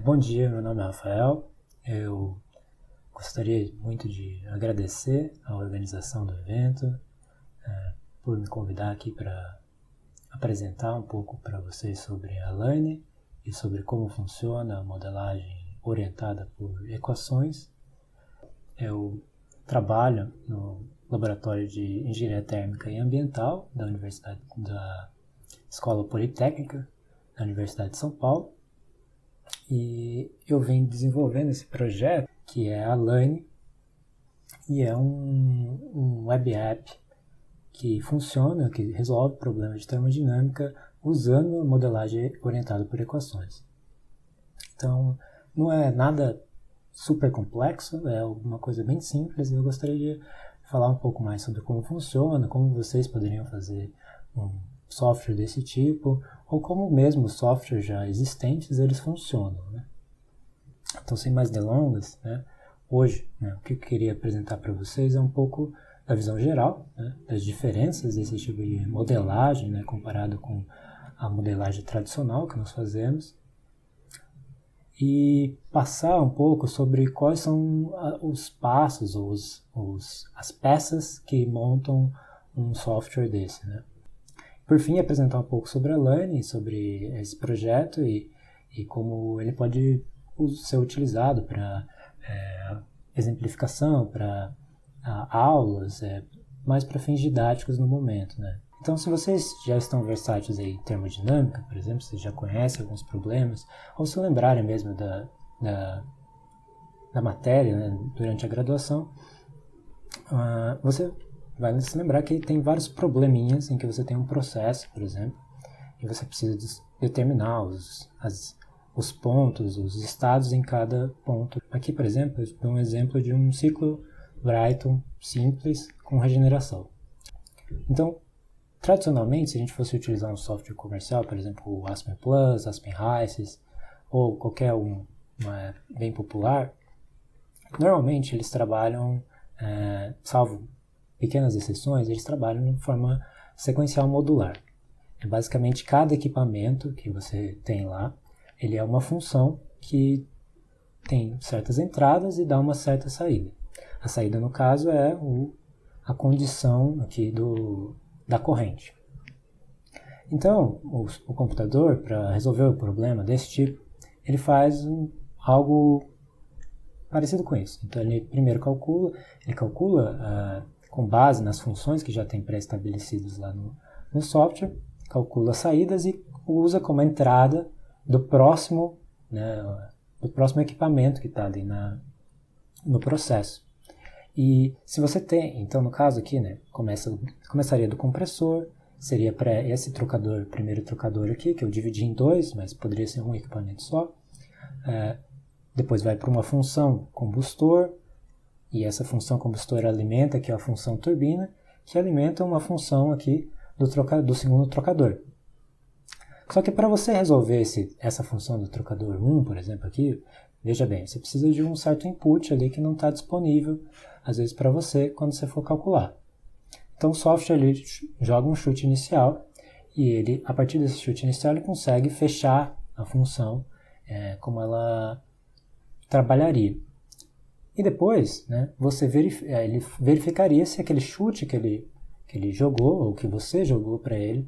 Bom dia, meu nome é Rafael. Eu gostaria muito de agradecer à organização do evento por me convidar aqui para apresentar um pouco para vocês sobre a Lane e sobre como funciona a modelagem orientada por equações. Eu trabalho no Laboratório de Engenharia Térmica e Ambiental da Escola Politécnica da Universidade de São Paulo. E eu venho desenvolvendo esse projeto, que é a Lane, e é um web app que funciona, que resolve problemas de termodinâmica usando a modelagem orientada por equações. Então, não é nada super complexo, é uma coisa bem simples, e eu gostaria de falar um pouco mais sobre como funciona, como vocês poderiam fazer um software desse tipo, ou como mesmo softwares já existentes, eles funcionam, né? Então, sem mais delongas, né, hoje, o que eu queria apresentar para vocês é um pouco da visão geral, né, das diferenças desse tipo de modelagem, né, comparado com a modelagem tradicional que nós fazemos, e passar um pouco sobre quais são os passos, as peças que montam um software desse, né? Por fim, apresentar um pouco sobre a Lane, sobre esse projeto e como ele pode ser utilizado para exemplificação, para aulas, mais para fins didáticos no momento, né? Então, se vocês já estão versáteis em termodinâmica, por exemplo, vocês já conhecem alguns problemas, ou se lembrarem mesmo da matéria, né, durante a graduação, você vai se lembrar que tem vários probleminhas em que você tem um processo, por exemplo, e você precisa determinar os pontos, os estados em cada ponto. Aqui, por exemplo, eu dou um exemplo de um ciclo Brayton simples com regeneração. Então, tradicionalmente, se a gente fosse utilizar um software comercial, por exemplo, o Aspen Plus, Aspen Hysys, ou qualquer um bem popular, normalmente eles trabalham, salvo pequenas exceções, eles trabalham de forma sequencial modular. Basicamente, cada equipamento que você tem lá, ele é uma função que tem certas entradas e dá uma certa saída. A saída, no caso, é a condição aqui da corrente. Então, o computador, para resolver o problema desse tipo, ele faz algo parecido com isso. Então, ele primeiro calcula com base nas funções que já tem pré-estabelecidas lá no software, calcula as saídas e usa como entrada do próximo equipamento que está ali no processo. E se você tem, então no caso aqui, né, começaria do compressor, seria para esse primeiro trocador aqui, que eu dividi em dois, mas poderia ser um equipamento só. Depois vai para uma função combustor, e essa função combustor alimenta aqui a função turbina, que alimenta uma função aqui do segundo trocador. Só que para você resolver essa função do trocador 1, por exemplo, aqui, veja bem, você precisa de um certo input ali que não está disponível, às vezes, para você quando você for calcular. Então o software ele joga um chute inicial e ele, a partir desse chute inicial, ele consegue fechar a função como ela trabalharia. E depois, né, ele verificaria se aquele chute que ele jogou, ou que você jogou para ele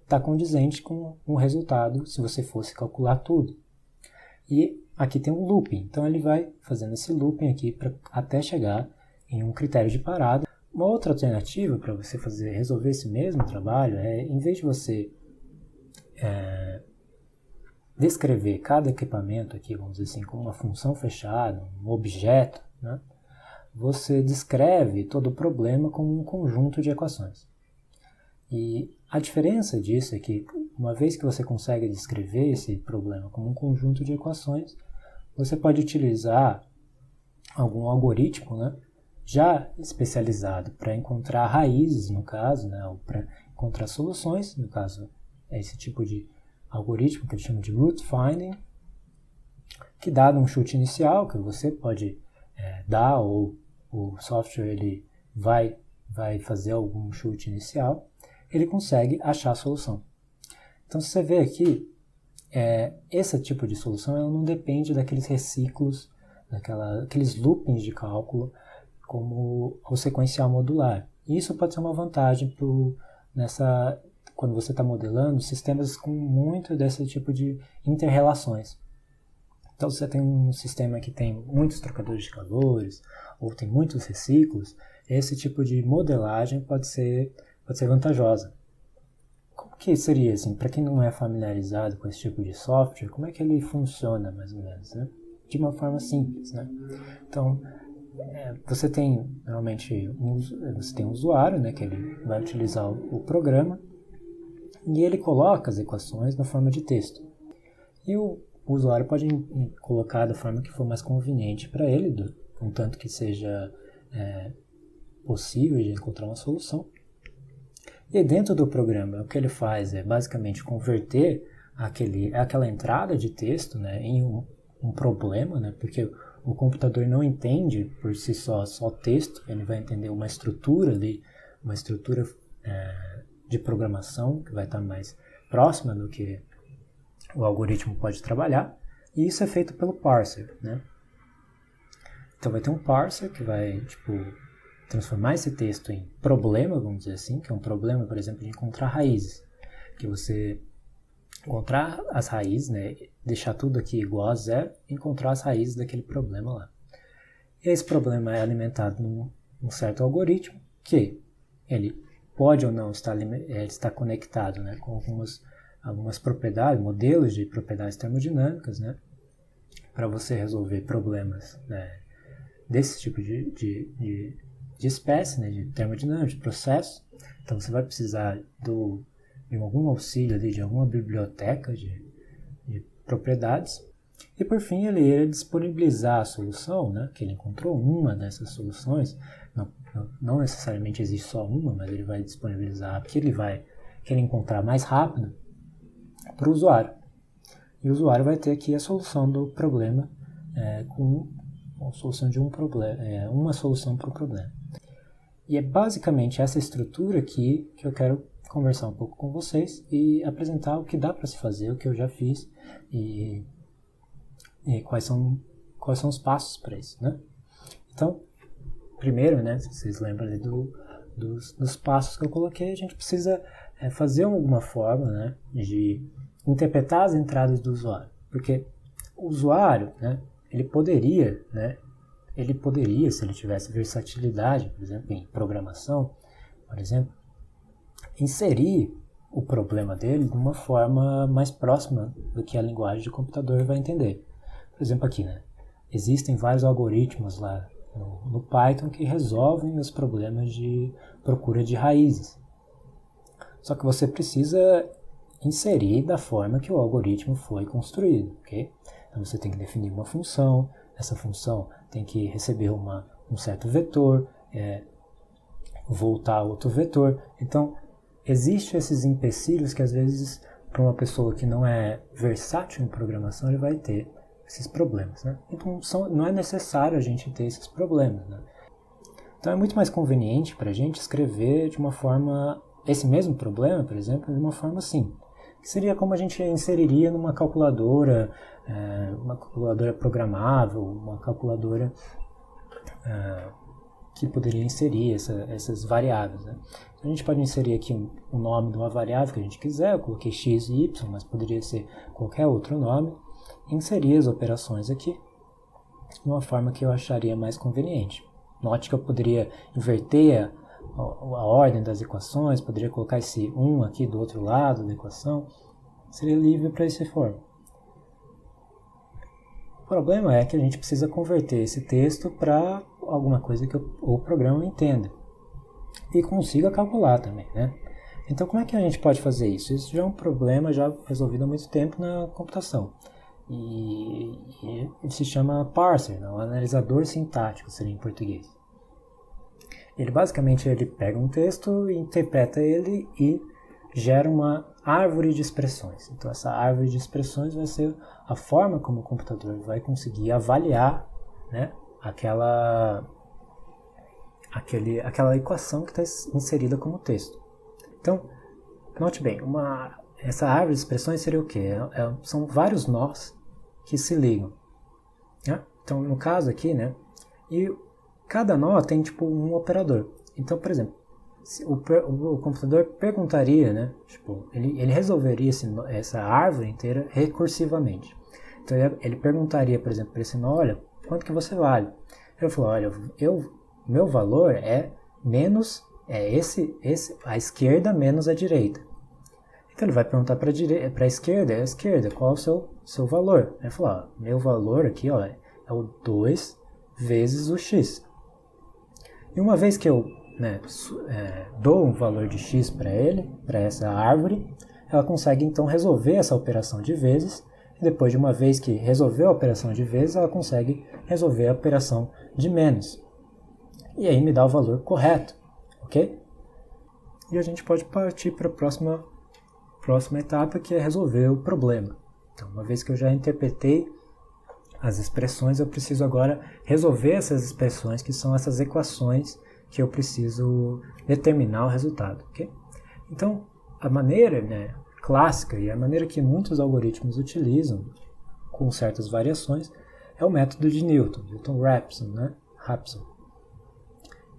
está condizente com o resultado se você fosse calcular tudo. E aqui tem um looping, então ele vai fazendo esse looping aqui até chegar em um critério de parada. Uma outra alternativa para você resolver esse mesmo trabalho em vez de você descrever cada equipamento aqui, vamos dizer assim, como uma função fechada, um objeto, né, você descreve todo o problema como um conjunto de equações. E a diferença disso é que, uma vez que você consegue descrever esse problema como um conjunto de equações, você pode utilizar algum algoritmo, né, já especializado para encontrar raízes, no caso, né, ou para encontrar soluções, no caso, é esse tipo de algoritmo que eles chamam de root finding, que dado um chute inicial, que você pode dar, ou o software ele vai fazer algum chute inicial, ele consegue achar a solução. Então, se você vê aqui, esse tipo de solução ela não depende daqueles reciclos, aqueles loopings de cálculo, como o sequencial modular. E isso pode ser uma vantagem quando você está modelando sistemas com muito desse tipo de inter-relações. Então, se você tem um sistema que tem muitos trocadores de calores, ou tem muitos reciclos, esse tipo de modelagem pode ser vantajosa. Como que seria, assim, para quem não é familiarizado com esse tipo de software, como é que ele funciona, mais ou menos, né? De uma forma simples, né? Então, você tem, normalmente, você tem um usuário, né, que ele vai utilizar o programa, e ele coloca as equações na forma de texto. E o usuário pode colocar da forma que for mais conveniente para ele, contanto que seja possível de encontrar uma solução. E dentro do programa, o que ele faz é basicamente converter aquela entrada de texto, né, em um problema, né, porque o computador não entende por si só texto, ele vai entender uma estrutura de programação que vai estar mais próxima do que o algoritmo pode trabalhar, e isso é feito pelo parser, né? Então vai ter um parser que vai transformar esse texto em problema, vamos dizer assim, que é um problema, por exemplo, de encontrar raízes, que você encontrar as raízes, né, deixar tudo aqui igual a zero e encontrar as raízes daquele problema lá. E esse problema é alimentado num certo algoritmo que ele pode ou não estar conectado, né, com algumas propriedades, modelos de propriedades termodinâmicas, né, para você resolver problemas, né, desse tipo de espécie, né, de termodinâmica, de processo. Então você vai precisar de algum auxílio, de alguma biblioteca de propriedades. E por fim ele irá disponibilizar a solução, né, que ele encontrou uma dessas soluções. Não necessariamente existe só uma, mas ele vai disponibilizar a que ele encontrar mais rápido para o usuário. E o usuário vai ter aqui a solução do problema com a solução de um problema, uma solução para o problema. E é basicamente essa estrutura aqui que eu quero conversar um pouco com vocês e apresentar o que dá para se fazer, o que eu já fiz e quais são os passos para isso, né? Então, primeiro, né, se vocês lembram ali dos passos que eu coloquei, a gente precisa fazer alguma forma, né, de interpretar as entradas do usuário, porque o usuário, né, ele poderia, se ele tivesse versatilidade, por exemplo, em programação, por exemplo, inserir o problema dele de uma forma mais próxima do que a linguagem de computador vai entender. Por exemplo, aqui, né, existem vários algoritmos lá no Python que resolvem os problemas de procura de raízes. Só que você precisa inserir da forma que o algoritmo foi construído, ok? Então você tem que definir uma função, essa função tem que receber um certo vetor, voltar outro vetor. Então, existem esses empecilhos que às vezes, para uma pessoa que não é versátil em programação, ele vai ter esses problemas, né? Então, não é necessário a gente ter esses problemas, né? Então, é muito mais conveniente para a gente escrever de uma forma, esse mesmo problema, por exemplo, de uma forma assim, que seria como a gente inseriria numa calculadora, uma calculadora programável, uma calculadora que poderia inserir essas variáveis, né? A gente pode inserir aqui o nome de uma variável que a gente quiser, eu coloquei x e y, mas poderia ser qualquer outro nome, inserir as operações aqui de uma forma que eu acharia mais conveniente. Note que eu poderia inverter a ordem das equações, poderia colocar esse 1 aqui do outro lado da equação, seria livre para essa forma. O problema é que a gente precisa converter esse texto para alguma coisa que o programa entenda e consiga calcular também, né? Então, como é que a gente pode fazer isso? Isso já é um problema já resolvido há muito tempo na computação. E ele se chama parser, né? Um analisador sintático, seria em português. Ele basicamente pega um texto, interpreta ele e gera uma árvore de expressões. Então essa árvore de expressões vai ser a forma como o computador vai conseguir avaliar, né, aquela equação que está inserida como texto. Então, note bem, essa árvore de expressões seria o quê? São vários nós que se ligam. Né? Então, no caso aqui, né? E cada nó tem tipo um operador. Então, por exemplo, se o computador perguntaria, né? Tipo, ele resolveria essa árvore inteira recursivamente. Então, ele perguntaria, por exemplo, para esse nó, olha, quanto que você vale? Ele falou, olha, meu valor é menos, a esquerda menos a direita. Então ele vai perguntar para a esquerda, qual é o seu valor? Ele falou, meu valor aqui ó, é o 2 vezes o x. E uma vez que eu dou um valor de x para essa árvore, ela consegue então resolver essa operação de vezes, e depois de uma vez que resolveu a operação de vezes, ela consegue resolver a operação de menos. E aí me dá o valor correto, ok? E a gente pode partir para a próxima etapa, que é resolver o problema. Então, uma vez que eu já interpretei as expressões, eu preciso agora resolver essas expressões, que são essas equações que eu preciso determinar o resultado, ok? Então, a maneira clássica e a maneira que muitos algoritmos utilizam, com certas variações, é o método de Newton-Raphson,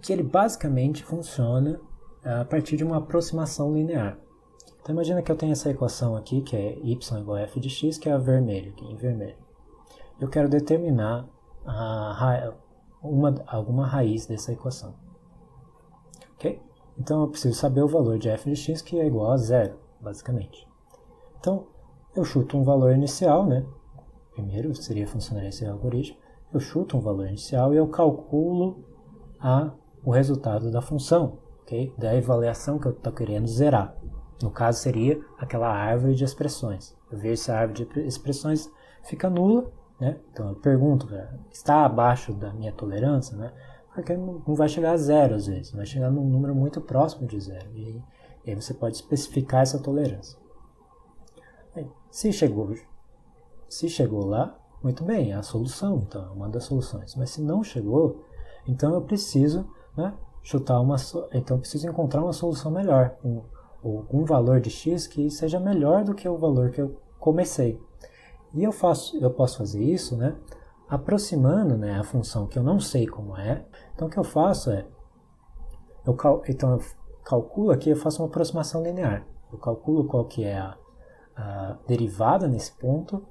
que ele basicamente funciona a partir de uma aproximação linear. Então imagina que eu tenho essa equação aqui, que é y igual a f de x, que é a vermelha, aqui em vermelho. Eu quero determinar alguma raiz dessa equação. Ok? Então eu preciso saber o valor de f de x, que é igual a 0, basicamente. Então eu chuto um valor inicial, né? Primeiro funcionaria esse algoritmo. Eu chuto um valor inicial e eu calculo o resultado da função, ok? Da avaliação que eu estou querendo zerar. No caso, seria aquela árvore de expressões. Eu vejo se a árvore de expressões fica nula, né? Então eu pergunto, está abaixo da minha tolerância, né? Porque não vai chegar a 0 às vezes, vai chegar num número muito próximo de 0. E aí você pode especificar essa tolerância. Se chegou lá, muito bem, é a solução, então é uma das soluções. Mas se não chegou, então eu preciso então eu preciso encontrar uma solução melhor, um valor de x que seja melhor do que o valor que eu comecei. E eu posso fazer isso, né, aproximando, né, a função que eu não sei como é. Então o que eu faço eu calculo aqui, eu faço uma aproximação linear. Eu calculo qual que é a derivada nesse ponto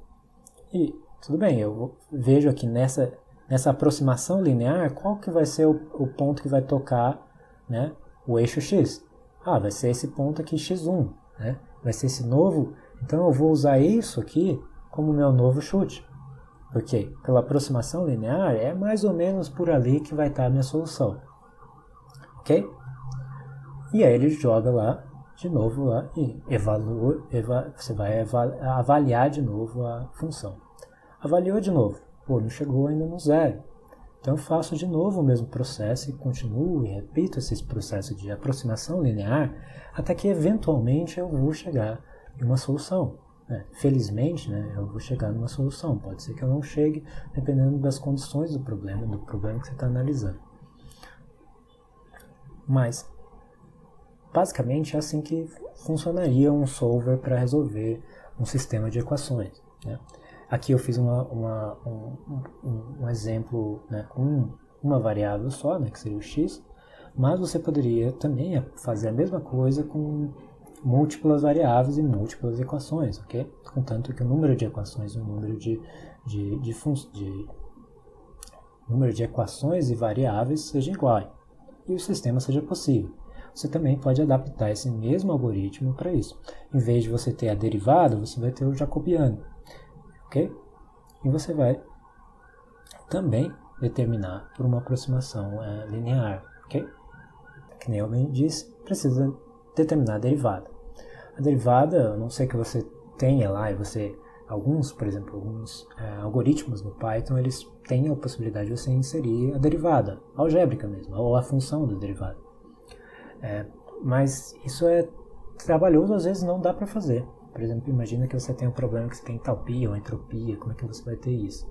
e tudo bem, eu vejo aqui nessa aproximação linear qual que vai ser o ponto que vai tocar, né, o eixo x. Vai ser esse ponto aqui, x1, né? Vai ser esse novo, então eu vou usar isso aqui como meu novo chute. Porque pela aproximação linear é mais ou menos por ali que vai estar a minha solução. Ok? E aí ele joga lá, de novo lá, e você vai avaliar de novo a função. Avaliou de novo, não chegou ainda no 0. Então eu faço de novo o mesmo processo e continuo e repito esse processo de aproximação linear até que eventualmente eu vou chegar em uma solução. Felizmente, né, eu vou chegar numa solução. Pode ser que eu não chegue, dependendo das condições do problema que você está analisando. Mas, basicamente, é assim que funcionaria um solver para resolver um sistema de equações, né? Aqui eu fiz um exemplo, né, com uma variável só, né, que seria o x, mas você poderia também fazer a mesma coisa com múltiplas variáveis e múltiplas equações, ok? Contanto que o número de equações e o número número de equações e variáveis seja igual e o sistema seja possível. Você também pode adaptar esse mesmo algoritmo para isso. Em vez de você ter a derivada, você vai ter o jacobiano. Ok? E você vai também determinar por uma aproximação linear. Ok? Que nem eu bem disse, precisa determinar a derivada. A derivada, a não ser que você tenha lá, por exemplo, alguns algoritmos no Python, eles têm a possibilidade de você inserir a derivada, algébrica mesmo, ou a função da derivada. Mas isso é trabalhoso, às vezes não dá para fazer. Por exemplo, imagina que você tem um problema que você tem entalpia ou entropia, como é que você vai ter isso?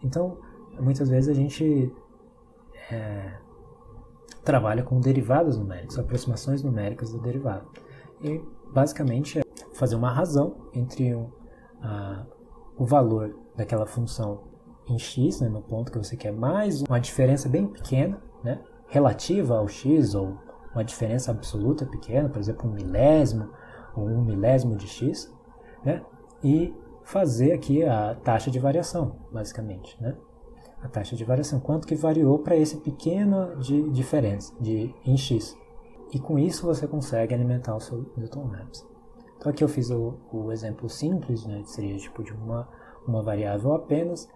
Então, muitas vezes a gente trabalha com derivadas numéricas, aproximações numéricas da derivada. E, basicamente, fazer uma razão entre o valor daquela função em x, né, no ponto que você quer, mais uma diferença bem pequena, né, relativa ao x, ou uma diferença absoluta pequena, por exemplo, 1 milésimo ou 1 milésimo de x, né, e fazer aqui a taxa de variação, basicamente, né, a taxa de variação, quanto que variou para esse pequeno de diferença em x. E com isso você consegue alimentar o seu Newton Raphs. Então aqui eu fiz o exemplo simples, né, que seria tipo de uma variável apenas,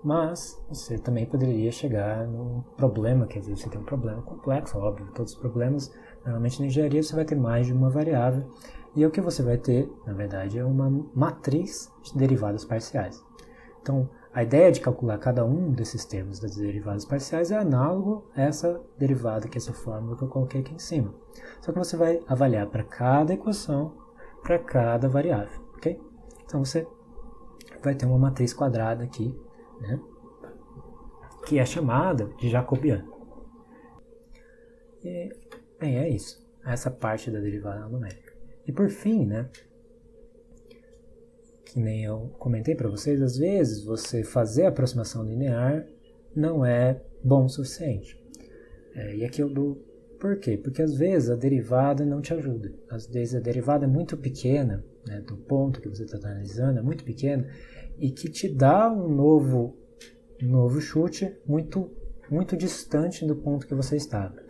mas você também poderia chegar num problema, quer dizer, você tem um problema complexo, óbvio, todos os problemas, normalmente na engenharia você vai ter mais de uma variável, e o que você vai ter, na verdade, é uma matriz de derivadas parciais. Então, a ideia de calcular cada um desses termos das derivadas parciais é análogo a essa derivada, que é essa fórmula que eu coloquei aqui em cima. Só que você vai avaliar para cada equação, para cada variável, ok? Então, você vai ter uma matriz quadrada aqui, né, que é chamada de jacobiana. E, bem, é isso. Essa parte da derivada numérica. E por fim, né, que nem eu comentei para vocês, às vezes você fazer a aproximação linear não é bom o suficiente. E aqui eu dou por quê? Porque às vezes a derivada não te ajuda. Às vezes a derivada é muito pequena, né, do ponto que você está analisando, é muito pequena, e que te dá um novo chute muito distante do ponto que você estava.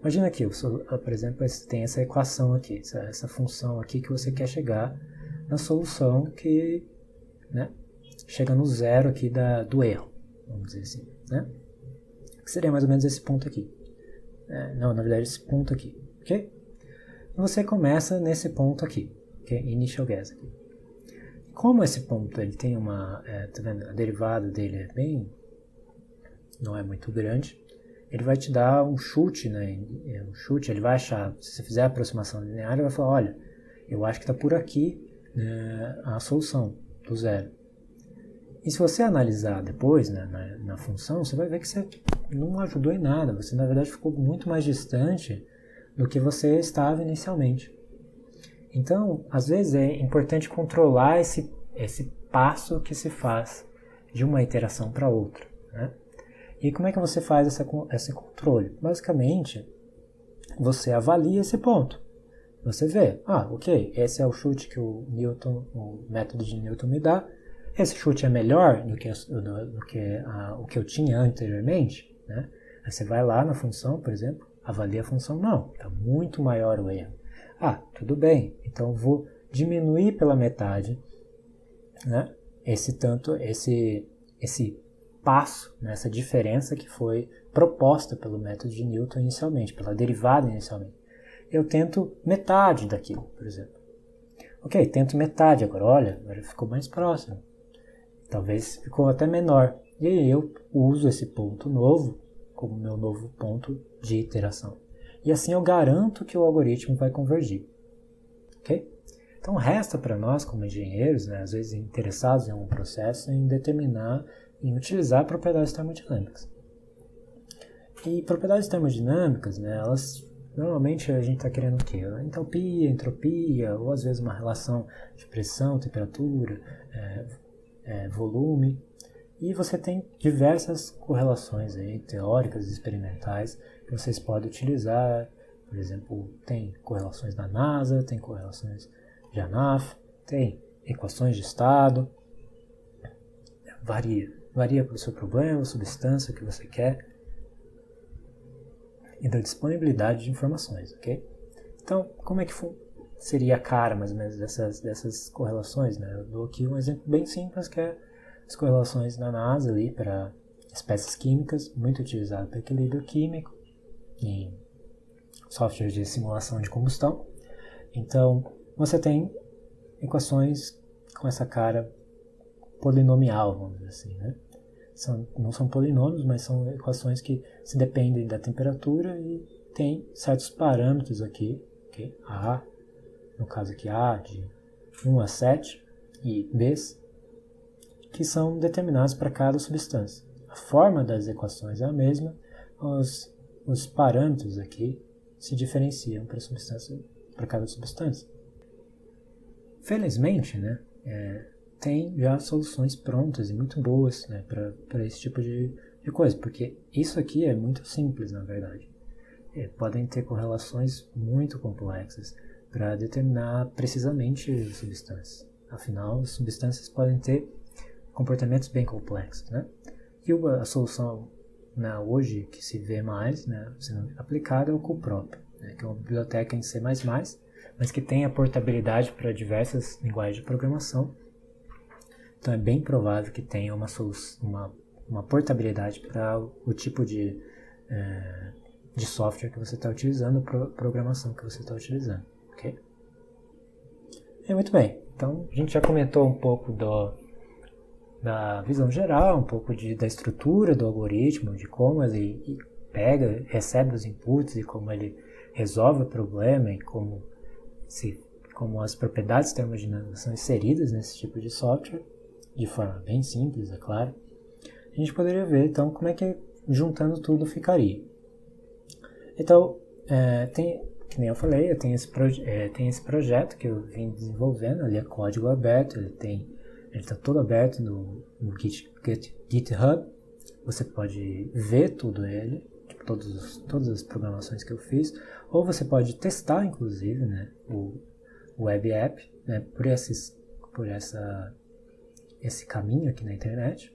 Imagina aqui, por exemplo, tem essa equação aqui, essa função aqui que você quer chegar na solução que, né, chega no zero aqui do erro, vamos dizer assim, né? Que seria mais ou menos esse ponto aqui. Não, na verdade, esse ponto aqui, ok? E você começa nesse ponto aqui, que é initial guess aqui. Como esse ponto ele tem tá vendo? A derivada dele não é muito grande, ele vai te dar um chute, né? Ele vai achar, se você fizer a aproximação linear, ele vai falar, olha, eu acho que está por aqui, né, a solução do zero. E se você analisar depois, né, na função, você vai ver que você não ajudou em nada, você na verdade ficou muito mais distante do que você estava inicialmente. Então, às vezes é importante controlar esse passo que se faz de uma iteração para outra, né? E como é que você faz esse controle? Basicamente, você avalia esse ponto. Você vê, ok, esse é o chute que o método de Newton me dá. Esse chute é melhor do que o que eu tinha anteriormente, né? Aí você vai lá na função, por exemplo, avalia a função, não, está muito maior o erro. Tudo bem, então eu vou diminuir pela metade, né, esse passo, né, essa diferença que foi proposta pelo método de Newton inicialmente, pela derivada inicialmente. Eu tento metade daquilo, por exemplo. Ok, tento metade agora, olha, agora ficou mais próximo. Talvez ficou até menor. E aí eu uso esse ponto novo como meu novo ponto de iteração. E assim eu garanto que o algoritmo vai convergir. Ok? Então resta para nós, como engenheiros, né, às vezes interessados em um processo, em determinar, em utilizar propriedades termodinâmicas. E propriedades termodinâmicas, né, elas normalmente a gente está querendo o quê? Entalpia, entropia, ou às vezes uma relação de pressão, temperatura, volume. E você tem diversas correlações aí, teóricas e experimentais que vocês podem utilizar. Por exemplo, tem correlações da NASA, tem correlações de ANAF, tem equações de estado. Varia para o seu problema, substância que você quer e da disponibilidade de informações, ok? Então, como é que seria a cara, mais ou menos, dessas correlações, né? Eu dou aqui um exemplo bem simples, que é as correlações da NASA ali para espécies químicas, muito utilizado para equilíbrio químico em softwares de simulação de combustão. Então, você tem equações com essa cara polinomial, vamos dizer assim, né? Não são polinômios, mas são equações que se dependem da temperatura e tem certos parâmetros aqui, okay? No caso aqui A de 1 a 7 e B, que são determinados para cada substância. A forma das equações é a mesma, os parâmetros aqui se diferenciam para cada substância. Felizmente, né, tem já soluções prontas e muito boas, né, para esse tipo de coisa, porque isso aqui é muito simples, na verdade. Podem ter correlações muito complexas para determinar precisamente substâncias. Afinal, as substâncias podem ter comportamentos bem complexos, né? E a solução, né, hoje que se vê mais, né, sendo aplicada é o cuProp, né, que é uma biblioteca em C++, mas que tem a portabilidade para diversas linguagens de programação. Então é bem provável que tenha uma portabilidade para o tipo de software que você está utilizando, programação que você está utilizando, ok? Muito bem, então a gente já comentou um pouco da visão geral, um pouco da estrutura do algoritmo, de como ele recebe os inputs e como ele resolve o problema e como as propriedades termodinâmicas são inseridas nesse tipo de software, de forma bem simples, é claro. A gente poderia ver, então, como é que juntando tudo ficaria. Então, que nem eu falei, eu tenho esse projeto que eu vim desenvolvendo, ele é código aberto, ele está todo aberto no GitHub, você pode ver tudo ele, tipo, todas as programações que eu fiz, ou você pode testar, inclusive, né, o web app, né, por esse caminho aqui na internet.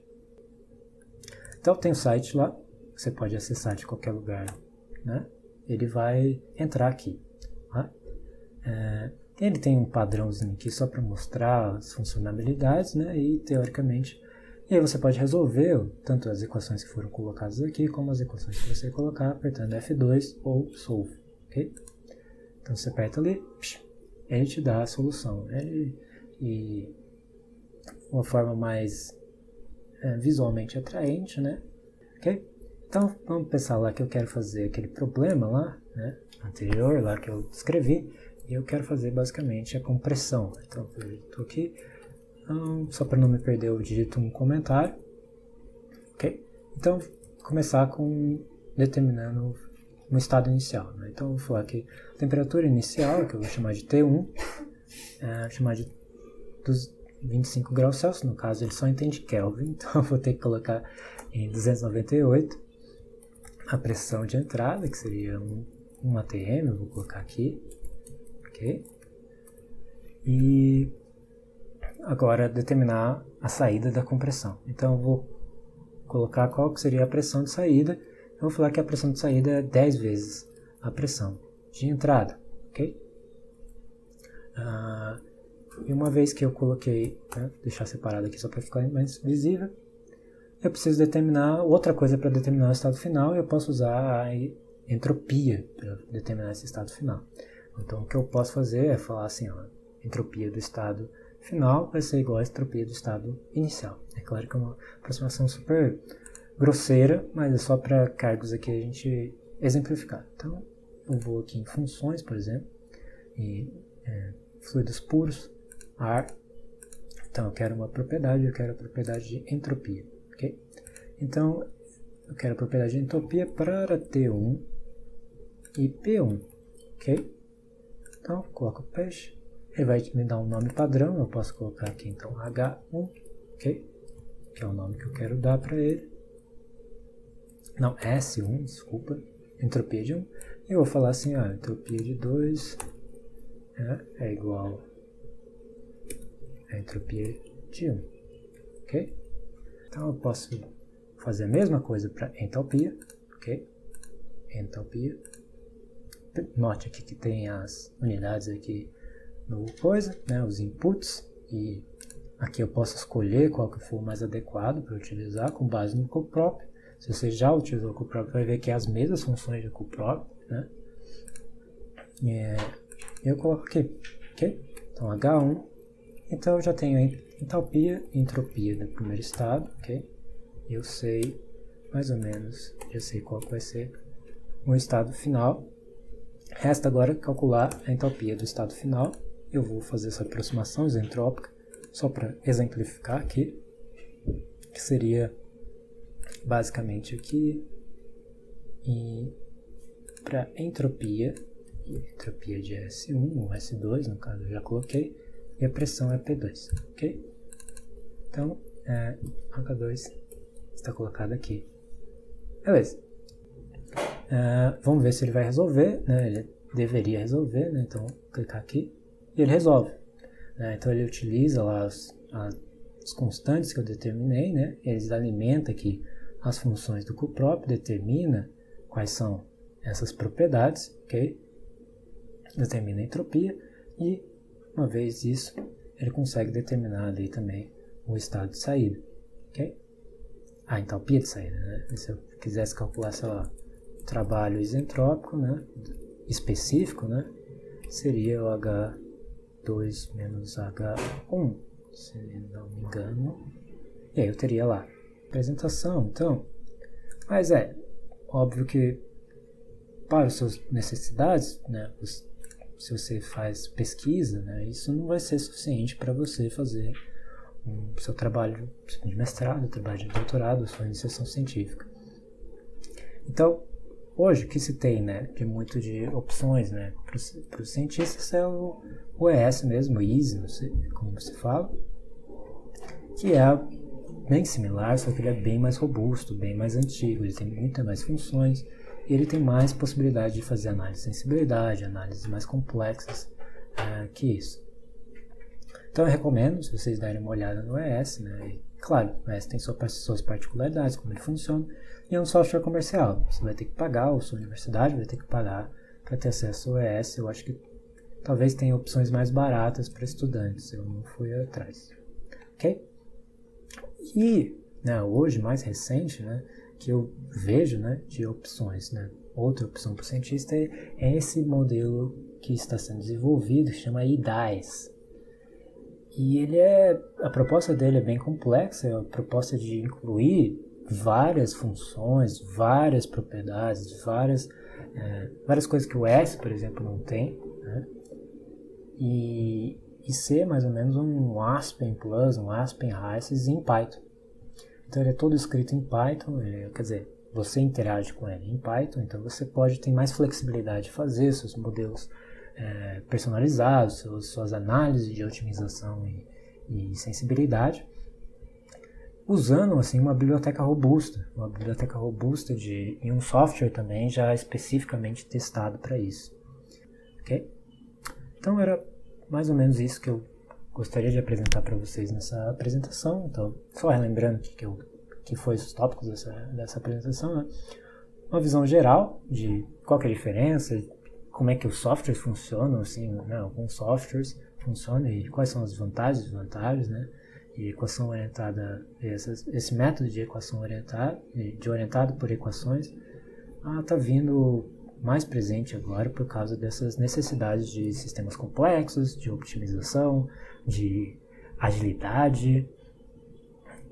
Então tem o site lá, você pode acessar de qualquer lugar, né? Ele vai entrar aqui. Tá? Ele tem um padrãozinho aqui só para mostrar as funcionalidades, né? E teoricamente, e aí você pode resolver tanto as equações que foram colocadas aqui, como as equações que você colocar apertando F2 ou Solve, ok? Então você aperta ali, ele te dá a solução. E uma forma mais visualmente atraente, né? Ok? Então, vamos pensar lá que eu quero fazer aquele problema lá, né? Anterior, lá que eu descrevi, e eu quero fazer basicamente a compressão. Então, eu estou aqui, só para não me perder, eu digito um comentário, ok? Então, vou começar determinando um estado inicial, né? Então, eu vou falar que a temperatura inicial, que eu vou chamar de T1, chamar de dos 25 graus Celsius, no caso ele só entende Kelvin, então eu vou ter que colocar em 298 a pressão de entrada, que seria 1 atm, eu vou colocar aqui, ok? E agora determinar a saída da compressão. Então eu vou colocar qual que seria a pressão de saída, eu vou falar que a pressão de saída é 10 vezes a pressão de entrada, ok? E uma vez que eu coloquei, deixar separado aqui só para ficar mais visível, eu preciso determinar outra coisa para determinar o estado final, e eu posso usar a entropia para determinar esse estado final. Então o que eu posso fazer é falar assim, a entropia do estado final vai ser igual à entropia do estado inicial. É claro que é uma aproximação super grosseira, mas é só para cargos aqui a gente exemplificar. Então eu vou aqui em funções, por exemplo, e fluidos puros, ar. Então eu quero a propriedade de entropia, ok? Então eu quero a propriedade de entropia para T1 e P1, ok? Então coloco o peixe, ele vai me dar um nome padrão, eu posso colocar aqui então H1, ok? Que é o nome que eu quero dar para ele. Não, S1, desculpa, entropia de 1. E eu vou falar assim, entropia de 2 é igual a entropia de 1, ok? Então eu posso fazer a mesma coisa para entalpia, ok? Entalpia. Note aqui que tem as unidades aqui no coisa, né, os inputs, e aqui eu posso escolher qual que for o mais adequado para utilizar com base no cuProp. Se você já utilizou o cuProp, vai ver que é as mesmas funções do cuProp, né? Eu coloco aqui, ok? Então H1, então eu já tenho entalpia e entropia do primeiro estado, ok? Eu sei, mais ou menos, já sei qual vai ser o estado final. Resta agora calcular a entalpia do estado final. Eu vou fazer essa aproximação isentrópica, só para exemplificar aqui, que seria basicamente aqui, e para entropia de S1 ou S2, no caso eu já coloquei, e a pressão é P2, ok? Então, H2 está colocado aqui. Beleza. Vamos ver se ele vai resolver, né? Ele deveria resolver, né? Então, vou clicar aqui e ele resolve. Então, ele utiliza lá as constantes que eu determinei, né? Eles alimentam aqui as funções do cuprop, determina quais são essas propriedades, ok? Determina a entropia e, uma vez isso, ele consegue determinar ali também o estado de saída, ok? A entalpia de saída, né? Se eu quisesse calcular, sei lá, trabalho isentrópico, né? Específico, né? Seria o H2 menos H1, se não me engano. E aí eu teria lá apresentação, então. Mas óbvio que para as suas necessidades, né? Se você faz pesquisa, né? Isso não vai ser suficiente para você fazer o seu trabalho de mestrado, trabalho de doutorado, sua iniciação científica. Então, hoje, o que se tem, né, de opções, né, para os cientistas é o ES mesmo, o EASY, não sei como se fala, que é bem similar, só que ele é bem mais robusto, bem mais antigo, ele tem muitas mais funções, e ele tem mais possibilidade de fazer análise de sensibilidade, análises mais complexas que isso. Então eu recomendo, se vocês derem uma olhada no ES, né, e, claro, o ES tem suas particularidades, como ele funciona, e é um software comercial. Você vai ter que pagar, ou sua universidade vai ter que pagar para ter acesso ao ES. Eu acho que talvez tenha opções mais baratas para estudantes, eu não fui atrás. Ok? E hoje, mais recente, né, que eu vejo, né, de opções, né, outra opção para o cientista é esse modelo que está sendo desenvolvido, que chama IDAES. E a proposta dele é bem complexa, é a proposta de incluir várias funções, várias propriedades, várias coisas que o S, por exemplo, não tem, né? E ser mais ou menos um Aspen Plus, um Aspen Races em Python. Então ele é todo escrito em Python, quer dizer, você interage com ele em Python, então você pode ter mais flexibilidade de fazer seus modelos personalizados, suas análises de otimização e sensibilidade, usando assim uma biblioteca robusta e um software também já especificamente testado para isso, ok? Então era mais ou menos isso que eu gostaria de apresentar para vocês nessa apresentação. Então, só relembrando que foi os tópicos dessa apresentação, né? Uma visão geral de qual que é a diferença, como é que os softwares funcionam, assim, né? Alguns softwares funcionam e quais são as vantagens e desvantagens, né? E equação orientada, esse método de equação orientado por equações, está vindo mais presente agora por causa dessas necessidades de sistemas complexos, de optimização, de agilidade,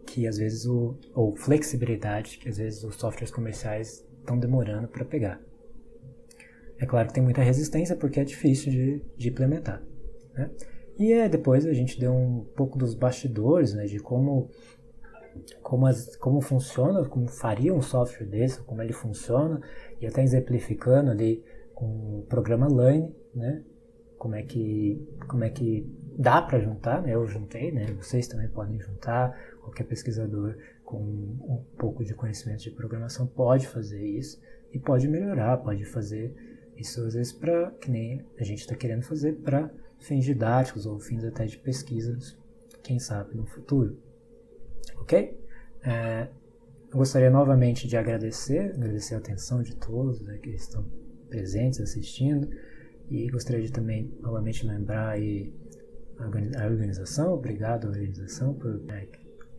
que às vezes ou flexibilidade, que às vezes os softwares comerciais estão demorando para pegar. É claro que tem muita resistência porque é difícil de implementar, né? E depois a gente deu um pouco dos bastidores, né, de como funciona, como faria um software desse, como ele funciona, e até exemplificando ali com o programa Line, né, como é que dá para juntar, né, eu juntei, né, vocês também podem juntar, qualquer pesquisador com um pouco de conhecimento de programação pode fazer isso, e pode melhorar, pode fazer isso às vezes para, que nem a gente está querendo fazer, para fins didáticos ou fins até de pesquisas, quem sabe no futuro. Ok? Eu gostaria novamente de agradecer a atenção de todos, né, que estão presentes assistindo, e gostaria de também novamente lembrar aí a organização, obrigado à organização por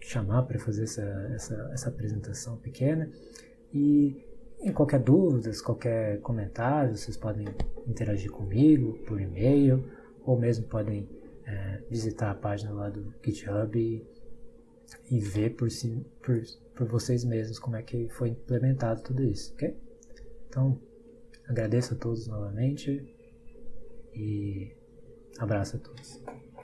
chamar para fazer essa apresentação pequena, e em qualquer dúvida, qualquer comentário, vocês podem interagir comigo por e-mail, ou mesmo podem visitar a página lá do GitHub e ver por vocês mesmos como é que foi implementado tudo isso, ok? Então, agradeço a todos novamente e abraço a todos.